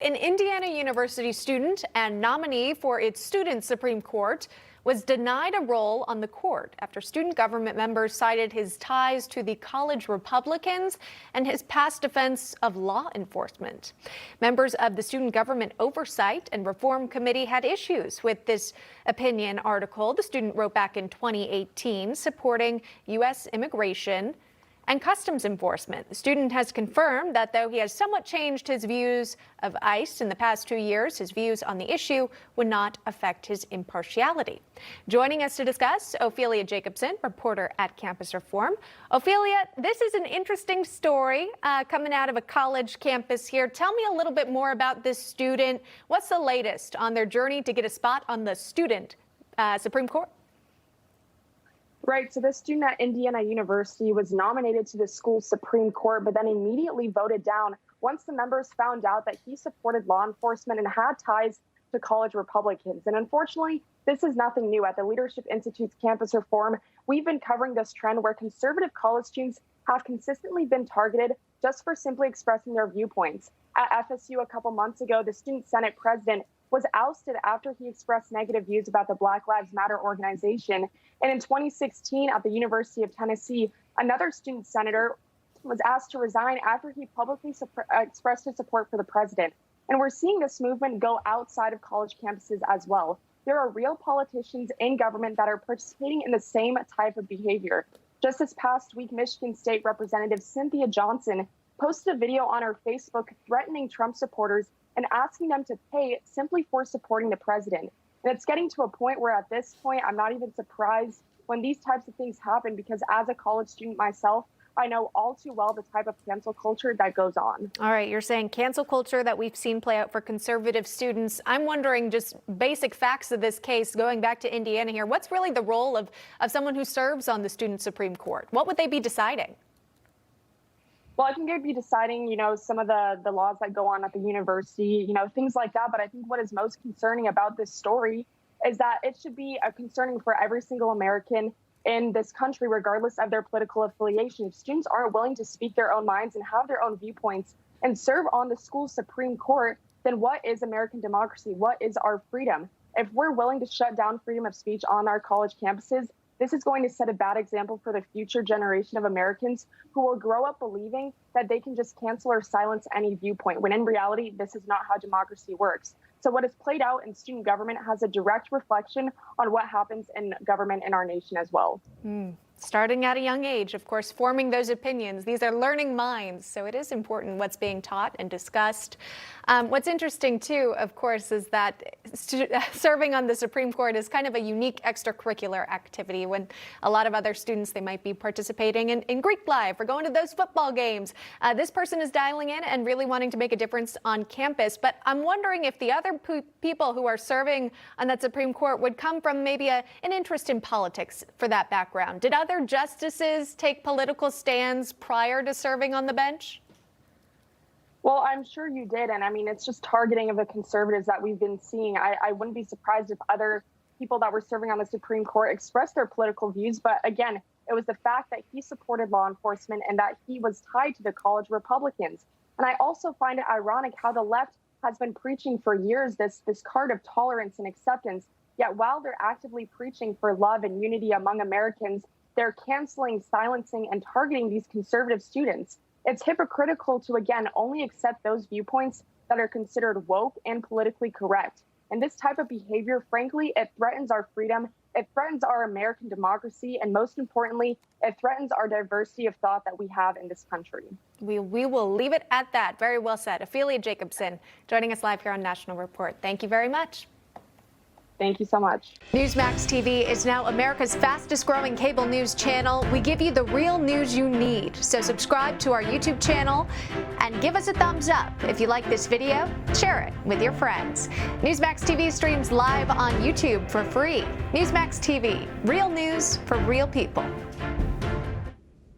An Indiana University student and nominee for its student Supreme Court was denied a role on the court after student government members cited his ties to the college Republicans and his past defense of law enforcement. Members of the Student Government Oversight and Reform Committee had issues with this opinion article the student wrote back in 2018 supporting U.S. immigration and customs enforcement. The student has confirmed that though he has somewhat changed his views of ICE in the past 2 years, his views on the issue would not affect his impartiality. Joining us to discuss, Ophelie Jacobson, reporter at Campus Reform. Ophelie, this is an interesting story coming out of a college campus here. Tell me a little bit more about this student. What's the latest on their journey to get a spot on the student Supreme Court? Right, so this student at Indiana University was nominated to the school's Supreme Court, but then immediately voted down once the members found out that he supported law enforcement and had ties to college Republicans. And unfortunately, this is nothing new. At the Leadership Institute's Campus Reform, we've been covering this trend where conservative college students have consistently been targeted just for simply expressing their viewpoints. At FSU a couple months ago, the Student Senate president was ousted after he expressed negative views about the Black Lives Matter organization. And in 2016, at the University of Tennessee, another student senator was asked to resign after he publicly expressed his support for the president. And we're seeing this movement go outside of college campuses as well. There are real politicians in government that are participating in the same type of behavior. Just this past week, Michigan State Representative Cynthia Johnson posted a video on her Facebook threatening Trump supporters and asking them to pay simply for supporting the president. And it's getting to a point where at this point, I'm not even surprised when these types of things happen, because as a college student myself, I know all too well the type of cancel culture that goes on. All right, you're saying cancel culture that we've seen play out for conservative students. I'm wondering just basic facts of this case, going back to Indiana here. What's really the role of someone who serves on the student Supreme Court? What would they be deciding? Well, I think they'd be deciding, some of the laws that go on at the university, things like that. But I think what is most concerning about this story is that it should be concerning for every single American in this country, regardless of their political affiliation. If students aren't willing to speak their own minds and have their own viewpoints and serve on the school's Supreme Court, then what is American democracy? What is our freedom? If we're willing to shut down freedom of speech on our college campuses, this is going to set a bad example for the future generation of Americans who will grow up believing that they can just cancel or silence any viewpoint, when in reality, this is not how democracy works. So what has played out in student government has a direct reflection on what happens in government in our nation as well. Starting at a young age, of course, forming those opinions. These are learning minds, so it is important what's being taught and discussed. What's interesting, too, of course, is that serving on the Supreme Court is kind of a unique extracurricular activity when a lot of other students, they might be participating in Greek life or going to those football games. This person is dialing in and really wanting to make a difference on campus. But I'm wondering if the other people who are serving on that Supreme Court would come from maybe an interest in politics for that background. Did other justices take political stands prior to serving on the bench? Well, I'm sure you did. And I mean, it's just targeting of the conservatives that we've been seeing. I wouldn't be surprised if other people that were serving on the Supreme Court expressed their political views. But again, it was the fact that he supported law enforcement and that he was tied to the college Republicans. And I also find it ironic how the left has been preaching for years this card of tolerance and acceptance. Yet while they're actively preaching for love and unity among Americans, they're canceling, silencing, and targeting these conservative students. It's hypocritical to, again, only accept those viewpoints that are considered woke and politically correct. And this type of behavior, frankly, it threatens our freedom, it threatens our American democracy, and most importantly, it threatens our diversity of thought that we have in this country. We will leave it at that. Very well said. Ophelie Jacobson joining us live here on National Report. Thank you very much. Thank you so much. Newsmax TV is now America's fastest growing cable news channel. We give you the real news you need. So subscribe to our YouTube channel and give us a thumbs up. If you like this video, share it with your friends. Newsmax TV streams live on YouTube for free. Newsmax TV, real news for real people.